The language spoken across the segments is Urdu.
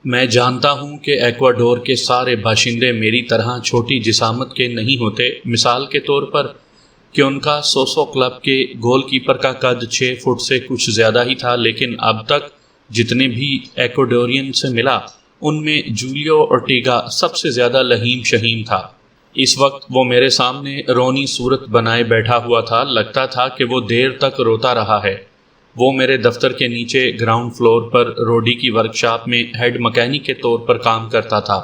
میں جانتا ہوں کہ ایکواڈور کے سارے باشندے میری طرح چھوٹی جسامت کے نہیں ہوتے۔ مثال کے طور پر کہ ان کا سوسو کلب کے گول کیپر کا قد 6 فٹ سے کچھ زیادہ ہی تھا، لیکن اب تک جتنے بھی ایکواڈورین سے ملا ان میں جولیو اورٹیگا سب سے زیادہ لہیم شہیم تھا۔ اس وقت وہ میرے سامنے رونی صورت بنائے بیٹھا ہوا تھا، لگتا تھا کہ وہ دیر تک روتا رہا ہے۔ وہ میرے دفتر کے نیچے گراؤنڈ فلور پر روڈی کی ورکشاپ میں ہیڈ مکینک کے طور پر کام کرتا تھا۔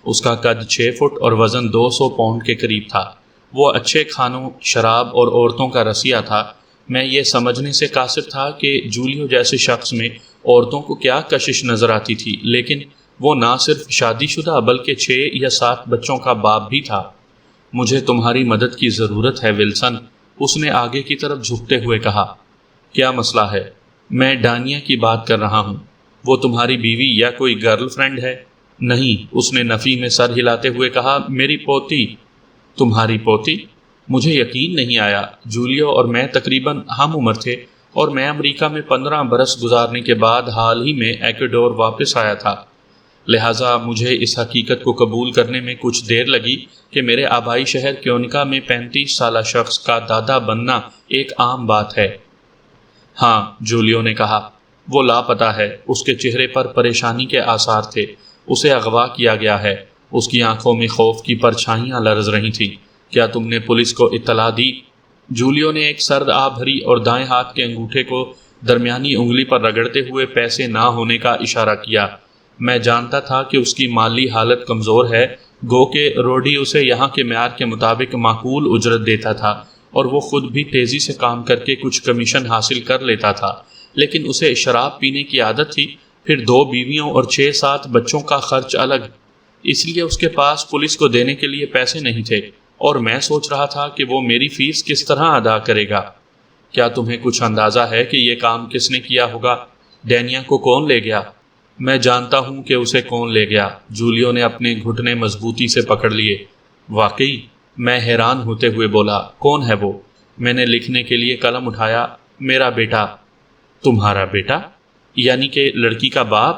اس کا قد 6 فٹ اور وزن 200 پاؤنڈ کے قریب تھا۔ وہ اچھے کھانوں، شراب اور عورتوں کا رسیہ تھا۔ میں یہ سمجھنے سے قاصر تھا کہ جولیو جیسے شخص میں عورتوں کو کیا کشش نظر آتی تھی، لیکن وہ نہ صرف شادی شدہ بلکہ 6 یا 7 بچوں کا باپ بھی تھا۔ مجھے تمہاری مدد کی ضرورت ہے ولسن، اس نے آگے کی طرف جھکتے ہوئے کہا۔ کیا مسئلہ ہے؟ میں ڈانیا کی بات کر رہا ہوں۔ وہ تمہاری بیوی یا کوئی گرل فرینڈ ہے؟ نہیں، اس نے نفی میں سر ہلاتے ہوئے کہا، میری پوتی۔ تمہاری پوتی؟ مجھے یقین نہیں آیا۔ جولیو اور میں تقریباً ہم عمر تھے اور میں امریکہ میں 15 برس گزارنے کے بعد حال ہی میں ایکواڈور واپس آیا تھا، لہٰذا مجھے اس حقیقت کو قبول کرنے میں کچھ دیر لگی کہ میرے آبائی شہر کیونیکا میں 35 سالہ شخص کا دادا بننا ایک عام بات ہے۔ ہاں، جولیو نے کہا، وہ لاپتہ ہے۔ اس کے چہرے پر پریشانی کے آثار تھے۔ اسے اغوا کیا گیا ہے۔ اس کی آنکھوں میں خوف کی پرچھائیاں لرز رہی تھیں۔ کیا تم نے پولیس کو اطلاع دی؟ جولیو نے ایک سرد آب بھری اور دائیں ہاتھ کے انگوٹھے کو درمیانی انگلی پر رگڑتے ہوئے پیسے نہ ہونے کا اشارہ کیا۔ میں جانتا تھا کہ اس کی مالی حالت کمزور ہے، گو کہ روڈی اسے یہاں کے معیار کے مطابق معقول اجرت دیتا تھا اور وہ خود بھی تیزی سے کام کر کے کچھ کمیشن حاصل کر لیتا تھا، لیکن اسے شراب پینے کی عادت تھی، پھر 2 بیویوں اور 6-7 بچوں کا خرچ الگ، اس لیے اس کے پاس پولیس کو دینے کے لیے پیسے نہیں تھے، اور میں سوچ رہا تھا کہ وہ میری فیس کس طرح ادا کرے گا۔ کیا تمہیں کچھ اندازہ ہے کہ یہ کام کس نے کیا ہوگا؟ ڈینیا کو کون لے گیا؟ میں جانتا ہوں کہ اسے کون لے گیا۔ جولیو نے اپنے گھٹنے مضبوطی سے پکڑ لیے۔ واقعی؟ میں حیران ہوتے ہوئے بولا، کون ہے وہ؟ میں نے لکھنے کے لیے قلم اٹھایا۔ میرا بیٹا۔ تمہارا بیٹا؟ یعنی کہ لڑکی کا باپ؟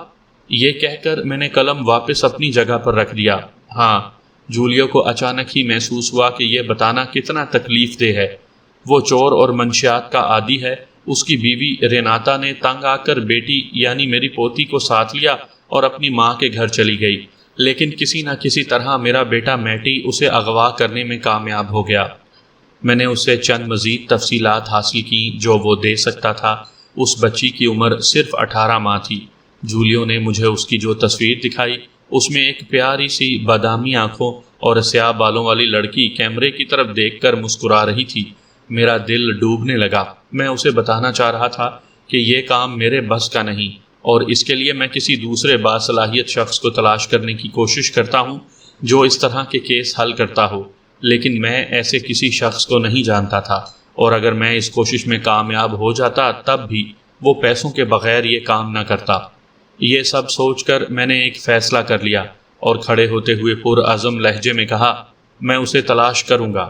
یہ کہہ کر میں نے قلم واپس اپنی جگہ پر رکھ دیا۔ ہاں۔ جولیو کو اچانک ہی محسوس ہوا کہ یہ بتانا کتنا تکلیف دہ ہے۔ وہ چور اور منشیات کا عادی ہے۔ اس کی بیوی ریناتا نے تنگ آ کر بیٹی یعنی میری پوتی کو ساتھ لیا اور اپنی ماں کے گھر چلی گئی، لیکن کسی نہ کسی طرح میرا بیٹا میٹی اسے اغوا کرنے میں کامیاب ہو گیا۔ میں نے اس سے چند مزید تفصیلات حاصل کی جو وہ دے سکتا تھا۔ اس بچی کی عمر صرف 18 ماہ تھی۔ جولیو نے مجھے اس کی جو تصویر دکھائی، اس میں ایک پیاری سی بادامی آنکھوں اور سیاہ بالوں والی لڑکی کیمرے کی طرف دیکھ کر مسکرا رہی تھی۔ میرا دل ڈوبنے لگا۔ میں اسے بتانا چاہ رہا تھا کہ یہ کام میرے بس کا نہیں، اور اس کے لیے میں کسی دوسرے باصلاحیت شخص کو تلاش کرنے کی کوشش کرتا ہوں جو اس طرح کے کیس حل کرتا ہو، لیکن میں ایسے کسی شخص کو نہیں جانتا تھا، اور اگر میں اس کوشش میں کامیاب ہو جاتا تب بھی وہ پیسوں کے بغیر یہ کام نہ کرتا۔ یہ سب سوچ کر میں نے ایک فیصلہ کر لیا اور کھڑے ہوتے ہوئے پرعزم لہجے میں کہا، میں اسے تلاش کروں گا۔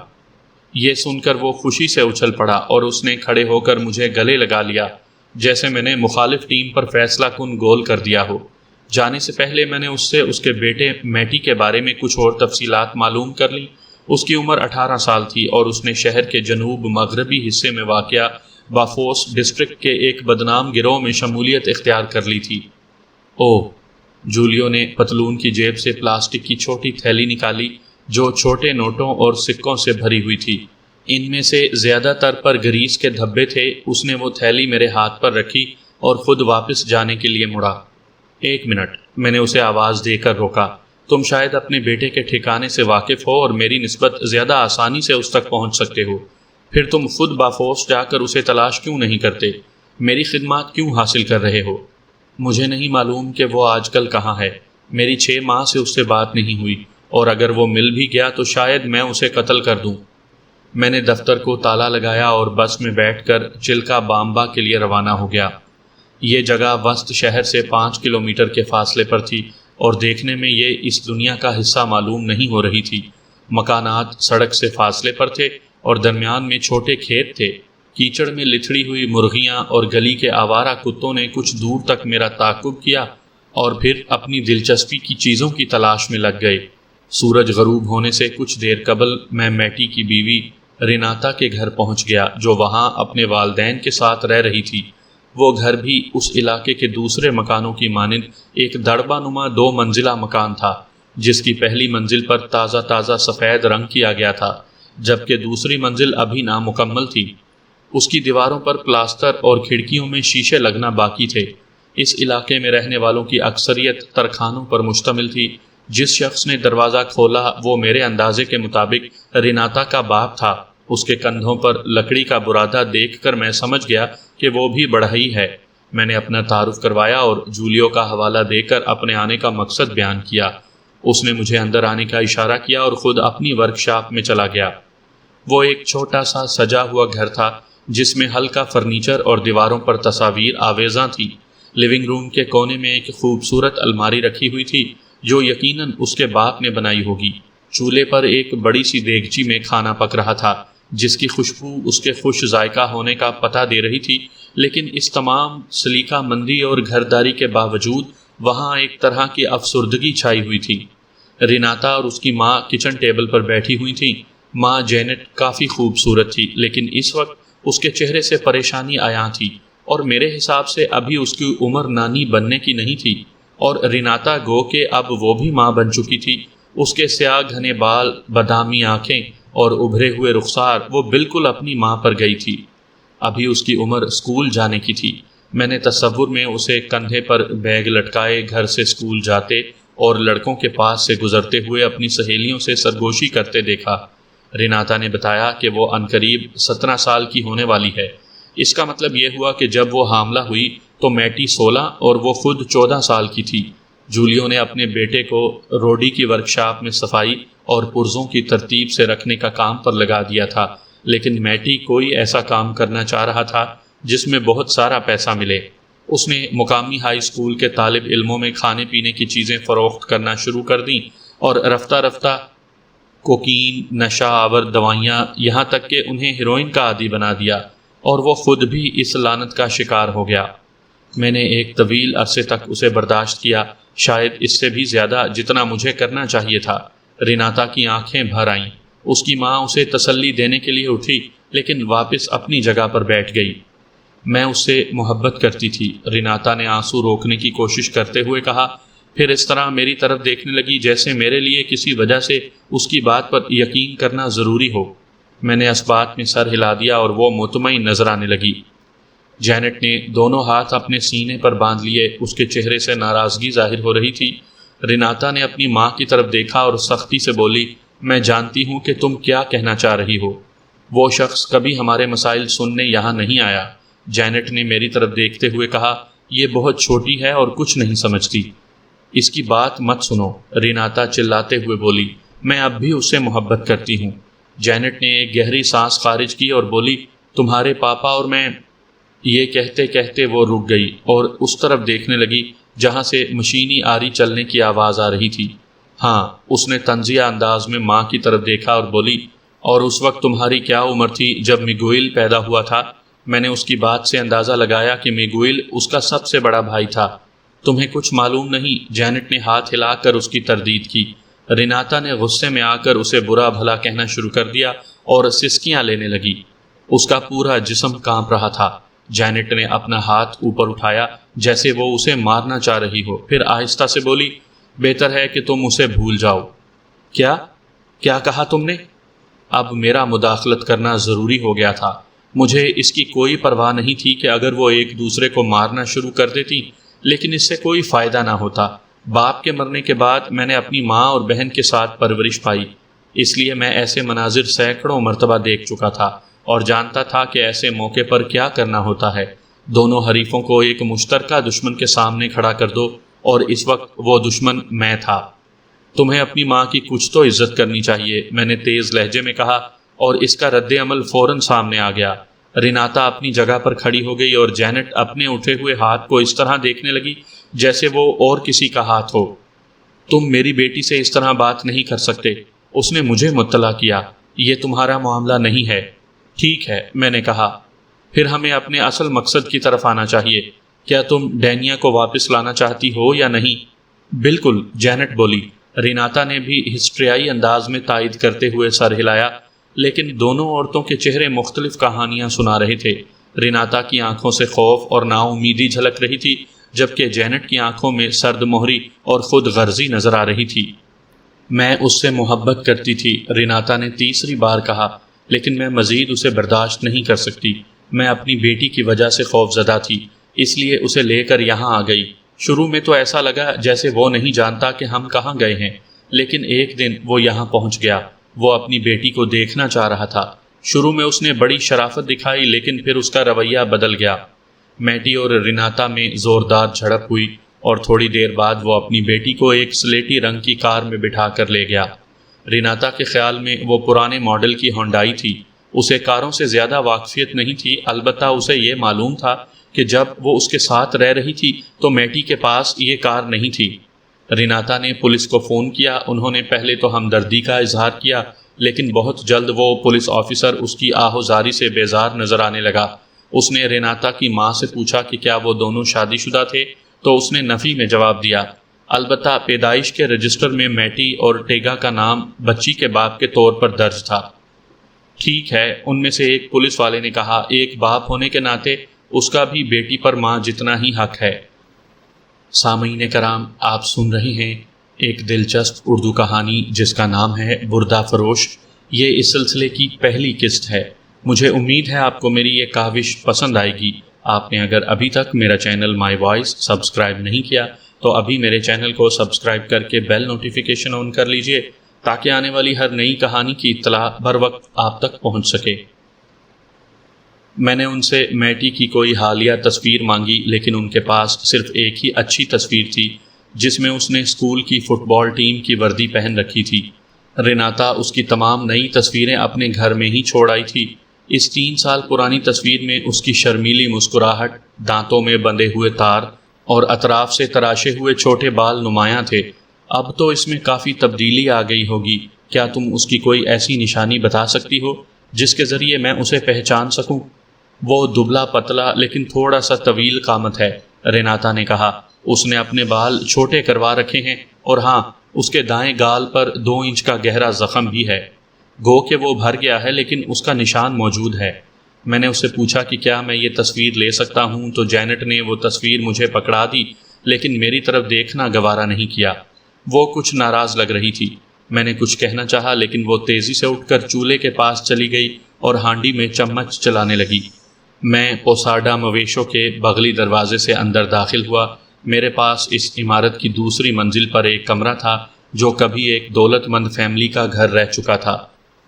یہ سن کر وہ خوشی سے اچھل پڑا اور اس نے کھڑے ہو کر مجھے گلے لگا لیا، جیسے میں نے مخالف ٹیم پر فیصلہ کن گول کر دیا ہو۔ جانے سے پہلے میں نے اس سے اس کے بیٹے میٹی کے بارے میں کچھ اور تفصیلات معلوم کر لیں۔ اس کی عمر 18 سال تھی اور اس نے شہر کے جنوب مغربی حصے میں واقع بافوس ڈسٹرکٹ کے ایک بدنام گروہ میں شمولیت اختیار کر لی تھی۔ اوہ! جولیو نے پتلون کی جیب سے پلاسٹک کی چھوٹی تھیلی نکالی جو چھوٹے نوٹوں اور سکوں سے بھری ہوئی تھی۔ ان میں سے زیادہ تر پر گریس کے دھبے تھے۔ اس نے وہ تھیلی میرے ہاتھ پر رکھی اور خود واپس جانے کے لیے مڑا۔ 1 منٹ، میں نے اسے آواز دے کر روکا۔ تم شاید اپنے بیٹے کے ٹھکانے سے واقف ہو اور میری نسبت زیادہ آسانی سے اس تک پہنچ سکتے ہو، پھر تم خود بافوس جا کر اسے تلاش کیوں نہیں کرتے؟ میری خدمات کیوں حاصل کر رہے ہو؟ مجھے نہیں معلوم کہ وہ آج کل کہاں ہے۔ میری 6 ماہ سے اس سے بات نہیں ہوئی، اور اگر وہ مل بھی گیا تو شاید میں اسے قتل کر دوں۔ میں نے دفتر کو تالا لگایا اور بس میں بیٹھ کر چلکا بامبا کے لیے روانہ ہو گیا۔ یہ جگہ وسط شہر سے 5 کلومیٹر کے فاصلے پر تھی اور دیکھنے میں یہ اس دنیا کا حصہ معلوم نہیں ہو رہی تھی۔ مکانات سڑک سے فاصلے پر تھے اور درمیان میں چھوٹے کھیت تھے۔ کیچڑ میں لتھڑی ہوئی مرغیاں اور گلی کے آوارہ کتوں نے کچھ دور تک میرا تعاقب کیا۔ اور پھر اپنی دلچسپی کی چیزوں کی تلاش میں لگ گئے۔ سورج غروب ہونے سے کچھ دیر قبل میں میٹی کی بیوی ریناتا کے گھر پہنچ گیا، جو وہاں اپنے والدین کے ساتھ رہ رہی تھی۔ وہ گھر بھی اس علاقے کے دوسرے مکانوں کی مانند ایک دڑبہ نما 2 منزلہ مکان تھا، جس کی پہلی منزل پر تازہ تازہ سفید رنگ کیا گیا تھا، جبکہ دوسری منزل ابھی نامکمل تھی۔ اس کی دیواروں پر پلاسٹر اور کھڑکیوں میں شیشے لگنا باقی تھے۔ اس علاقے میں رہنے والوں کی اکثریت ترخانوں پر مشتمل تھی۔ جس شخص نے دروازہ کھولا وہ میرے اندازے کے مطابق ریناتا کا باپ تھا۔ اس کے کندھوں پر لکڑی کا برادہ دیکھ کر میں سمجھ گیا کہ وہ بھی بڑھئی ہے۔ میں نے اپنا تعارف کروایا اور جولیو کا حوالہ دے کر اپنے آنے کا مقصد بیان کیا۔ اس نے مجھے اندر آنے کا اشارہ کیا اور خود اپنی ورکشاپ میں چلا گیا۔ وہ ایک چھوٹا سا سجا ہوا گھر تھا، جس میں ہلکا فرنیچر اور دیواروں پر تصاویر آویزاں تھیں۔ لیونگ روم کے کونے میں ایک خوبصورت الماری رکھی ہوئی تھی، جو یقیناً اس کے باپ نے بنائی ہوگی۔ چولہے پر ایک بڑی سی دیگچی میں کھانا پک رہا تھا، جس کی خوشبو اس کے خوش ذائقہ ہونے کا پتہ دے رہی تھی، لیکن اس تمام سلیقہ مندی اور گھرداری کے باوجود وہاں ایک طرح کی افسردگی چھائی ہوئی تھی۔ ریناتا اور اس کی ماں کچن ٹیبل پر بیٹھی ہوئی تھیں۔ ماں جینٹ کافی خوبصورت تھی، لیکن اس وقت اس کے چہرے سے پریشانی عیاں تھی، اور میرے حساب سے ابھی اس کی عمر نانی بننے کی نہیں تھی۔ اور ریناتا گو کہ اب وہ بھی ماں بن چکی تھی۔ اس کے سیاہ گھنے بال، بادامی آنکھیں اور ابھرے ہوئے رخسار، وہ بالکل اپنی ماں پر گئی تھی۔ ابھی اس کی عمر اسکول جانے کی تھی۔ میں نے تصور میں اسے کندھے پر بیگ لٹکائے گھر سے اسکول جاتے اور لڑکوں کے پاس سے گزرتے ہوئے اپنی سہیلیوں سے سرگوشی کرتے دیکھا۔ ریناتا نے بتایا کہ وہ عنقریب 17 سال کی ہونے والی ہے۔ اس کا مطلب یہ ہوا کہ جب وہ حاملہ ہوئی تو میٹی 16 اور وہ خود 14 سال کی تھی۔ جولیو نے اپنے بیٹے کو روڈی کی ورکشاپ میں صفائی اور پرزوں کی ترتیب سے رکھنے کا کام پر لگا دیا تھا، لیکن میٹی کوئی ایسا کام کرنا چاہ رہا تھا جس میں بہت سارا پیسہ ملے۔ اس نے مقامی ہائی اسکول کے طالب علموں میں کھانے پینے کی چیزیں فروخت کرنا شروع کر دیں، اور رفتہ رفتہ کوکین، نشہ آور دوائیاں، یہاں تک کہ انہیں ہیروئن کا عادی بنا دیا، اور وہ خود بھی اس لعنت کا شکار ہو گیا۔ میں نے ایک طویل عرصے تک اسے برداشت کیا، شاید اس سے بھی زیادہ جتنا مجھے کرنا چاہیے تھا۔ ریناتا کی آنکھیں بھر آئیں۔ اس کی ماں اسے تسلی دینے کے لیے اٹھی، لیکن واپس اپنی جگہ پر بیٹھ گئی۔ میں اس سے محبت کرتی تھی، ریناتا نے آنسو روکنے کی کوشش کرتے ہوئے کہا، پھر اس طرح میری طرف دیکھنے لگی جیسے میرے لیے کسی وجہ سے اس کی بات پر یقین کرنا ضروری ہو۔ میں نے اس بات میں سر ہلا دیا اور وہ مطمئن نظر آنے لگی۔ جینٹ نے دونوں ہاتھ اپنے سینے پر باندھ لیے، اس کے چہرے سے ناراضگی ظاہر ہو رہی تھی۔ ریناتا نے اپنی ماں کی طرف دیکھا اور سختی سے بولی، میں جانتی ہوں کہ تم کیا کہنا چاہ رہی ہو۔ وہ شخص کبھی ہمارے مسائل سننے یہاں نہیں آیا۔ جینٹ نے میری طرف دیکھتے ہوئے کہا، یہ بہت چھوٹی ہے اور کچھ نہیں سمجھتی، اس کی بات مت سنو۔ ریناتا چلاتے ہوئے بولی، میں اب بھی اس سے محبت کرتی ہوں۔ جینٹ نے ایک گہری سانس خارج کی اور بولی، تمہارے پاپا اور میں۔ یہ کہتے کہتے وہ رک گئی اور اس طرف دیکھنے لگی جہاں سے مشینی آری چلنے کی آواز آ رہی تھی۔ ہاں، اس نے طنزیہ انداز میں ماں کی طرف دیکھا اور بولی، اور اس وقت تمہاری کیا عمر تھی جب میگوئل پیدا ہوا تھا؟ میں نے اس کی بات سے اندازہ لگایا کہ میگوئل اس کا سب سے بڑا بھائی تھا۔ تمہیں کچھ معلوم نہیں؟ جینٹ نے ہاتھ ہلا کر اس کی تردید کی۔ ریناتا نے غصے میں آ کر اسے برا بھلا کہنا شروع کر دیا اور سسکیاں لینے لگی۔ اس کا پورا جسم کانپ رہا تھا۔ جینٹ نے اپنا ہاتھ اوپر اٹھایا جیسے وہ اسے مارنا چاہ رہی ہو، پھر آہستہ سے بولی، بہتر ہے کہ تم اسے بھول جاؤ۔ کیا کہا تم نے؟ اب میرا مداخلت کرنا ضروری ہو گیا تھا۔ مجھے اس کی کوئی پرواہ نہیں تھی کہ اگر وہ ایک دوسرے کو مارنا شروع کر دیتی، لیکن اس سے کوئی فائدہ نہ ہوتا۔ باپ کے مرنے کے بعد میں نے اپنی ماں اور بہن کے ساتھ پرورش پائی، اس لیے میں ایسے مناظر سینکڑوں مرتبہ دیکھ چکا تھا اور جانتا تھا کہ ایسے موقع پر کیا کرنا ہوتا ہے۔ دونوں حریفوں کو ایک مشترکہ دشمن کے سامنے کھڑا کر دو، اور اس وقت وہ دشمن میں تھا۔ تمہیں اپنی ماں کی کچھ تو عزت کرنی چاہیے، میں نے تیز لہجے میں کہا، اور اس کا رد عمل فوراً سامنے آ گیا۔ ریناتا اپنی جگہ پر کھڑی ہو گئی اور جینٹ اپنے اٹھے ہوئے ہاتھ کو اس طرح دیکھنے لگی جیسے وہ اور کسی کا ہاتھ ہو۔ تم میری بیٹی سے اس طرح بات نہیں کر سکتے، اس نے مجھے مطلع کیا، یہ تمہارا معاملہ نہیں ہے۔ ٹھیک ہے، میں نے کہا، پھر ہمیں اپنے اصل مقصد کی طرف آنا چاہیے۔ کیا تم ڈینیا کو واپس لانا چاہتی ہو یا نہیں؟ بالکل، جینٹ بولی۔ ریناتا نے بھی ہسٹریائی انداز میں تائید کرتے ہوئے سر ہلایا، لیکن دونوں عورتوں کے چہرے مختلف کہانیاں سنا رہے تھے۔ ریناتا کی آنکھوں سے خوف اور نا امیدی جھلک رہی تھی، جبکہ جینٹ کی آنکھوں میں سرد مہری اور خود غرضی نظر آ رہی تھی۔ میں اس سے محبت کرتی تھی، ریناتا نے تیسری بار کہا، لیکن میں مزید اسے برداشت نہیں کر سکتی۔ میں اپنی بیٹی کی وجہ سے خوف زدہ تھی، اس لیے اسے لے کر یہاں آ گئی۔ شروع میں تو ایسا لگا جیسے وہ نہیں جانتا کہ ہم کہاں گئے ہیں، لیکن ایک دن وہ یہاں پہنچ گیا۔ وہ اپنی بیٹی کو دیکھنا چاہ رہا تھا۔ شروع میں اس نے بڑی شرافت دکھائی، لیکن پھر اس کا رویہ بدل گیا۔ میٹی اور ریناتا میں زوردار جھڑپ ہوئی اور تھوڑی دیر بعد وہ اپنی بیٹی کو ایک سلیٹی رنگ کی کار میں بٹھا کر لے گیا۔ ریناتا کے خیال میں وہ پرانے ماڈل کی ہونڈائی تھی۔ اسے کاروں سے زیادہ واقفیت نہیں تھی، البتہ اسے یہ معلوم تھا کہ جب وہ اس کے ساتھ رہ رہی تھی تو میٹی کے پاس یہ کار نہیں تھی۔ ریناتا نے پولیس کو فون کیا۔ انہوں نے پہلے تو ہمدردی کا اظہار کیا، لیکن بہت جلد وہ پولیس آفیسر اس کی آہوزاری سے بیزار نظر آنے لگا۔ اس نے ریناتا کی ماں سے پوچھا کہ کیا وہ دونوں شادی شدہ تھے، تو اس نے نفی میں جواب دیا۔ البتہ پیدائش کے رجسٹر میں میٹی اور ٹیگا کا نام بچی کے باپ کے طور پر درج تھا۔ ٹھیک ہے، ان میں سے ایک پولیس والے نے کہا، ایک باپ ہونے کے ناطے اس کا بھی بیٹی پر ماں جتنا ہی حق ہے۔ سامعین کرام، آپ سن رہے ہیں ایک دلچسپ اردو کہانی جس کا نام ہے بردہ فروش۔ یہ اس سلسلے کی پہلی قسط ہے۔ مجھے امید ہے آپ کو میری یہ کاوش پسند آئے گی۔ آپ نے اگر ابھی تک میرا چینل مائی وائس سبسکرائب نہیں کیا تو ابھی میرے چینل کو سبسکرائب کر کے بیل نوٹیفیکیشن آن کر لیجئے، تاکہ آنے والی ہر نئی کہانی کی اطلاع بر وقت آپ تک پہنچ سکے۔ میں نے ان سے میٹی کی کوئی حالیہ تصویر مانگی، لیکن ان کے پاس صرف ایک ہی اچھی تصویر تھی، جس میں اس نے اسکول کی فٹ بال ٹیم کی وردی پہن رکھی تھی۔ ریناتا اس کی تمام نئی تصویریں اپنے گھر میں ہی چھوڑ آئی تھی۔ اس 3 سال پرانی تصویر میں اس کی شرمیلی مسکراہٹ، دانتوں میں بندھے ہوئے تار اور اطراف سے تراشے ہوئے چھوٹے بال نمایاں تھے۔ اب تو اس میں کافی تبدیلی آ گئی ہوگی۔ کیا تم اس کی کوئی ایسی نشانی بتا سکتی ہو جس کے ذریعے میں اسے پہچان سکوں؟ وہ دبلا پتلا لیکن تھوڑا سا طویل قامت ہے، ریناتا نے کہا۔ اس نے اپنے بال چھوٹے کروا رکھے ہیں، اور ہاں، اس کے دائیں گال پر 2 انچ کا گہرا زخم بھی ہے۔ گو کہ وہ بھر گیا ہے، لیکن اس کا نشان موجود ہے۔ میں نے اس سے پوچھا کہ کیا میں یہ تصویر لے سکتا ہوں، تو جینٹ نے وہ تصویر مجھے پکڑا دی، لیکن میری طرف دیکھنا گوارا نہیں کیا۔ وہ کچھ ناراض لگ رہی تھی۔ میں نے کچھ کہنا چاہا، لیکن وہ تیزی سے اٹھ کر چولہے کے پاس چلی گئی اور ہانڈی میں چمچ چلانے لگی۔ میں پوساڈا مویشوں کے بغلی دروازے سے اندر داخل ہوا۔ میرے پاس اس عمارت کی دوسری منزل پر ایک کمرہ تھا جو کبھی ایک دولت مند فیملی کا گھر رہ چکا تھا۔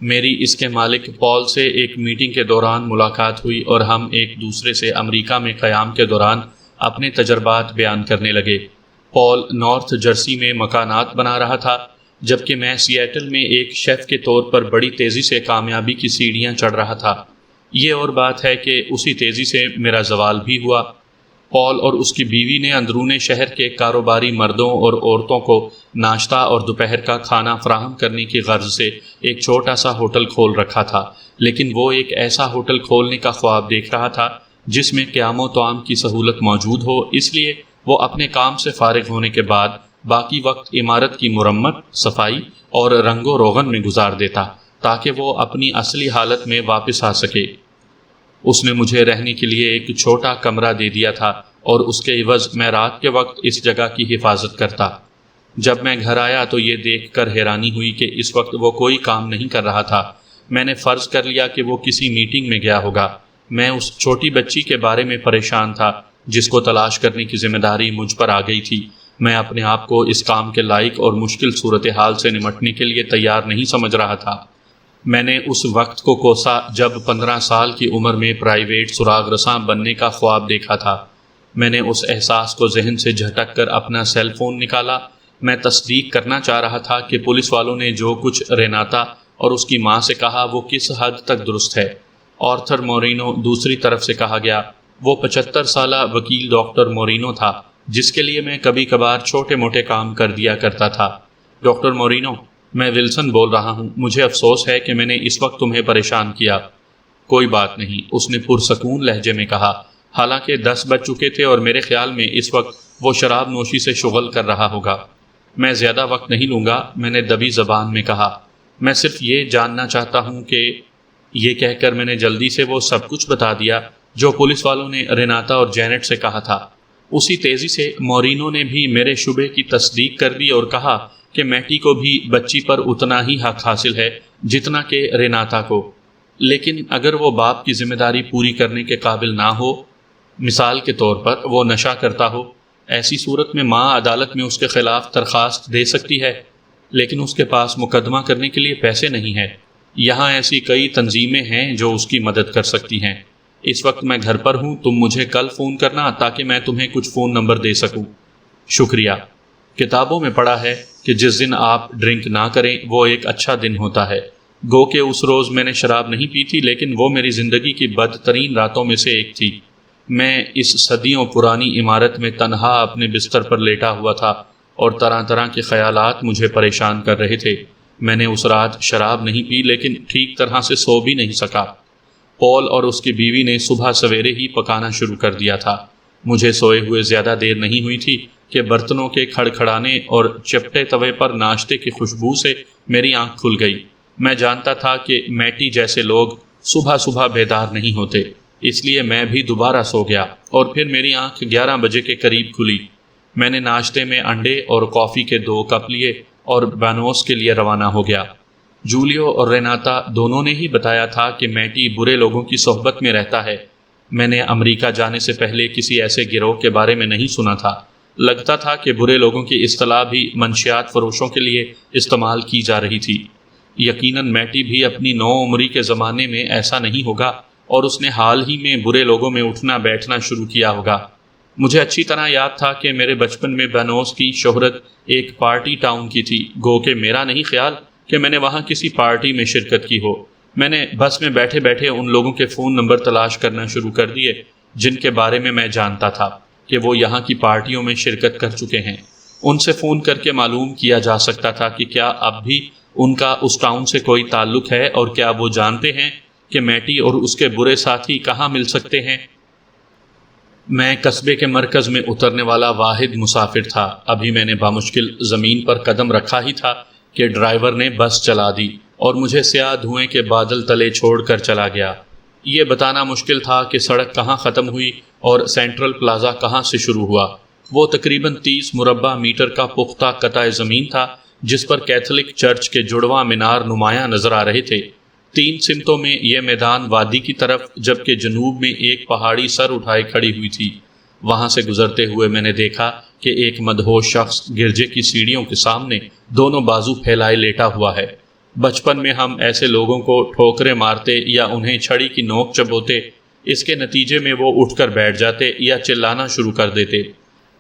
میری اس کے مالک پال سے ایک میٹنگ کے دوران ملاقات ہوئی اور ہم ایک دوسرے سے امریکہ میں قیام کے دوران اپنے تجربات بیان کرنے لگے۔ پال نارتھ جرسی میں مکانات بنا رہا تھا، جبکہ میں سیاٹل میں ایک شیف کے طور پر بڑی تیزی سے کامیابی کی سیڑھیاں چڑھ رہا تھا۔ یہ اور بات ہے کہ اسی تیزی سے میرا زوال بھی ہوا۔ پال اور اس کی بیوی نے اندرون شہر کے کاروباری مردوں اور عورتوں کو ناشتہ اور دوپہر کا کھانا فراہم کرنے کی غرض سے ایک چھوٹا سا ہوٹل کھول رکھا تھا، لیکن وہ ایک ایسا ہوٹل کھولنے کا خواب دیکھ رہا تھا جس میں قیام و طعام کی سہولت موجود ہو۔ اس لیے وہ اپنے کام سے فارغ ہونے کے بعد باقی وقت عمارت کی مرمت، صفائی اور رنگ و روغن میں گزار دیتا، تاکہ وہ اپنی اصلی حالت میں واپس آ سکے۔ اس نے مجھے رہنے کے لیے ایک چھوٹا کمرہ دے دیا تھا، اور اس کے عوض میں رات کے وقت اس جگہ کی حفاظت کرتا۔ جب میں گھر آیا تو یہ دیکھ کر حیرانی ہوئی کہ اس وقت وہ کوئی کام نہیں کر رہا تھا۔ میں نے فرض کر لیا کہ وہ کسی میٹنگ میں گیا ہوگا۔ میں اس چھوٹی بچی کے بارے میں پریشان تھا جس کو تلاش کرنے کی ذمہ داری مجھ پر آ گئی تھی۔ میں اپنے آپ کو اس کام کے لائق اور مشکل صورتحال سے نمٹنے کے لیے تیار نہیں سمجھ رہا تھا۔ میں نے اس وقت کو کوسا جب 15 سال کی عمر میں پرائیویٹ سراغ رساں بننے کا خواب دیکھا تھا۔ میں نے اس احساس کو ذہن سے جھٹک کر اپنا سیل فون نکالا۔ میں تصدیق کرنا چاہ رہا تھا کہ پولیس والوں نے جو کچھ ریناتا اور اس کی ماں سے کہا وہ کس حد تک درست ہے۔ آرتھر مورینو دوسری طرف سے کہا گیا۔ وہ 75 سالہ وکیل ڈاکٹر مورینو تھا، جس کے لیے میں کبھی کبھار چھوٹے موٹے کام کر دیا کرتا تھا۔ ڈاکٹر مورینو، میں ولسن بول رہا ہوں۔ مجھے افسوس ہے کہ میں نے اس وقت تمہیں پریشان کیا۔ کوئی بات نہیں، اس نے پرسکون لہجے میں کہا۔ حالانکہ 10 بج چکے تھے اور میرے خیال میں اس وقت وہ شراب نوشی سے شغل کر رہا ہوگا۔ میں زیادہ وقت نہیں لوں گا، میں نے دبی زبان میں کہا۔ میں صرف یہ جاننا چاہتا ہوں کہ… یہ کہہ کر میں نے جلدی سے وہ سب کچھ بتا دیا جو پولیس والوں نے ریناتا اور جینٹ سے کہا تھا۔ اسی تیزی سے مورینو نے بھی میرے شبے کی تصدیق کر دی اور کہا کہ میٹی کو بھی بچی پر اتنا ہی حق حاصل ہے جتنا کہ ریناتا کو، لیکن اگر وہ باپ کی ذمہ داری پوری کرنے کے قابل نہ ہو، مثال کے طور پر وہ نشہ کرتا ہو، ایسی صورت میں ماں عدالت میں اس کے خلاف درخواست دے سکتی ہے، لیکن اس کے پاس مقدمہ کرنے کے لیے پیسے نہیں ہیں۔ یہاں ایسی کئی تنظیمیں ہیں جو اس کی مدد کر سکتی ہیں۔ اس وقت میں گھر پر ہوں، تم مجھے کل فون کرنا تاکہ میں تمہیں کچھ فون نمبر دے سکوں۔ شکریہ۔ کتابوں میں پڑھا ہے کہ جس دن آپ ڈرنک نہ کریں وہ ایک اچھا دن ہوتا ہے۔ گو کہ اس روز میں نے شراب نہیں پی تھی، لیکن وہ میری زندگی کی بدترین راتوں میں سے ایک تھی۔ میں اس صدیوں پرانی عمارت میں تنہا اپنے بستر پر لیٹا ہوا تھا اور طرح طرح کے خیالات مجھے پریشان کر رہے تھے۔ میں نے اس رات شراب نہیں پی، لیکن ٹھیک طرح سے سو بھی نہیں سکا۔ پول اور اس کی بیوی نے صبح سویرے ہی پکانا شروع کر دیا تھا۔ مجھے سوئے ہوئے زیادہ دیر نہیں ہوئی تھی کہ برتنوں کے کھڑکھڑانے اور چپٹے توے پر ناشتے کی خوشبو سے میری آنکھ کھل گئی۔ میں جانتا تھا کہ میٹی جیسے لوگ صبح صبح بیدار نہیں ہوتے، اس لیے میں بھی دوبارہ سو گیا اور پھر میری آنکھ 11 بجے کے قریب کھلی۔ میں نے ناشتے میں انڈے اور کافی کے 2 کپ لیے اور بانوس کے لیے روانہ ہو گیا۔ جولیو اور ریناتا دونوں نے ہی بتایا تھا کہ میٹی برے لوگوں کی صحبت میں رہتا ہے۔ میں نے امریکہ جانے سے پہلے کسی ایسے گروہ کے بارے میں نہیں سنا تھا۔ لگتا تھا کہ برے لوگوں کی اصطلاح بھی منشیات فروشوں کے لیے استعمال کی جا رہی تھی۔ یقیناً میٹی بھی اپنی نو عمری کے زمانے میں ایسا نہیں ہوگا اور اس نے حال ہی میں برے لوگوں میں اٹھنا بیٹھنا شروع کیا ہوگا۔ مجھے اچھی طرح یاد تھا کہ میرے بچپن میں بانوس کی شہرت ایک پارٹی ٹاؤن کی تھی، گو کہ میرا نہیں خیال کہ میں نے وہاں کسی پارٹی میں شرکت کی ہو۔ میں نے بس میں بیٹھے بیٹھے ان لوگوں کے فون نمبر تلاش کرنا شروع کر دیے جن کے بارے میں میں جانتا تھا کہ وہ یہاں کی پارٹیوں میں شرکت کر چکے ہیں۔ ان سے فون کر کے معلوم کیا جا سکتا تھا کہ کیا اب بھی ان کا اس ٹاؤن سے کوئی تعلق ہے اور کیا وہ جانتے ہیں کہ میٹی اور اس کے برے ساتھی کہاں مل سکتے ہیں۔ میں قصبے کے مرکز میں اترنے والا واحد مسافر تھا۔ ابھی میں نے بامشکل زمین پر قدم رکھا ہی تھا کہ ڈرائیور نے بس چلا دی اور مجھے سیاہ دھوئیں کے بادل تلے چھوڑ کر چلا گیا۔ یہ بتانا مشکل تھا کہ سڑک کہاں ختم ہوئی اور سینٹرل پلازا کہاں سے شروع ہوا۔ وہ تقریباً 30 مربع میٹر کا پختہ قطع زمین تھا جس پر کیتھولک چرچ کے جڑواں مینار نمایاں نظر آ رہے تھے۔ 3 سمتوں میں یہ میدان وادی کی طرف، جبکہ جنوب میں ایک پہاڑی سر اٹھائے کھڑی ہوئی تھی۔ وہاں سے گزرتے ہوئے میں نے دیکھا کہ ایک مدہوش شخص گرجے کی سیڑھیوں کے سامنے دونوں بازو پھیلائے لیٹا ہوا ہے۔ بچپن میں ہم ایسے لوگوں کو ٹھوکریں مارتے یا انہیں چھڑی کی نوک چبوتے، اس کے نتیجے میں وہ اٹھ کر بیٹھ جاتے یا چلانا شروع کر دیتے۔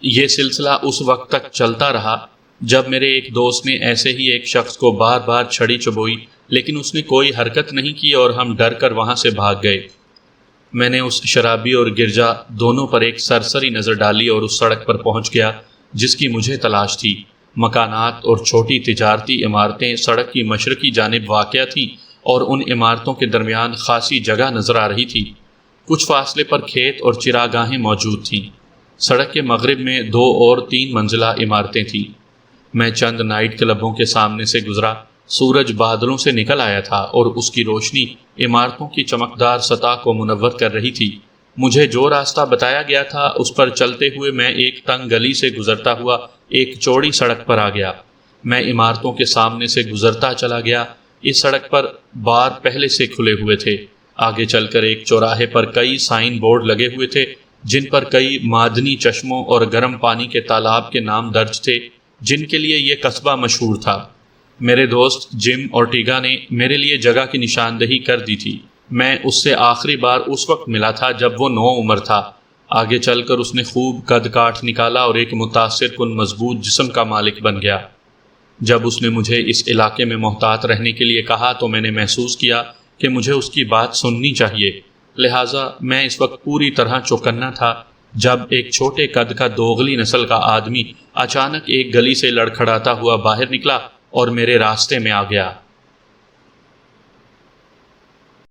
یہ سلسلہ اس وقت تک چلتا رہا جب میرے ایک دوست نے ایسے ہی ایک شخص کو بار بار چھڑی چبوئی، لیکن اس نے کوئی حرکت نہیں کی اور ہم ڈر کر وہاں سے بھاگ گئے۔ میں نے اس شرابی اور گرجا دونوں پر ایک سرسری نظر ڈالی اور اس سڑک پر پہنچ گیا جس کی مجھے تلاش تھی۔ مکانات اور چھوٹی تجارتی عمارتیں سڑک کی مشرقی جانب واقع تھیں اور ان عمارتوں کے درمیان خاصی جگہ نظر آ رہی تھی۔ کچھ فاصلے پر کھیت اور چراگاہیں موجود تھیں۔ سڑک کے مغرب میں 2 اور 3 منزلہ عمارتیں تھیں۔ میں چند نائٹ کلبوں کے سامنے سے گزرا۔ سورج بادلوں سے نکل آیا تھا اور اس کی روشنی عمارتوں کی چمکدار سطح کو منور کر رہی تھی۔ مجھے جو راستہ بتایا گیا تھا اس پر چلتے ہوئے میں ایک تنگ گلی سے گزرتا ہوا ایک چوڑی سڑک پر آ گیا۔ میں عمارتوں کے سامنے سے گزرتا چلا گیا۔ اس سڑک پر بار پہلے سے کھلے ہوئے تھے۔ آگے چل کر ایک چوراہے پر کئی سائن بورڈ لگے ہوئے تھے جن پر کئی معدنی چشموں اور گرم پانی کے تالاب کے نام درج تھے جن کے لیے یہ قصبہ مشہور تھا۔ میرے دوست جم اورٹیگا نے میرے لیے جگہ کی نشاندہی کر دی تھی۔ میں اس سے آخری بار اس وقت ملا تھا جب وہ 9 عمر تھا۔ آگے چل کر اس نے خوب قد کاٹ نکالا اور ایک متاثر کن مضبوط جسم کا مالک بن گیا۔ جب اس نے مجھے اس علاقے میں محتاط رہنے کے لیے کہا تو میں نے محسوس کیا کہ مجھے اس کی بات سننی چاہیے، لہٰذا میں اس وقت پوری طرح چوکنا تھا جب ایک چھوٹے قد کا دوغلی نسل کا آدمی اچانک ایک گلی سے لڑکھڑاتا ہوا باہر نکلا اور میرے راستے میں آ گیا۔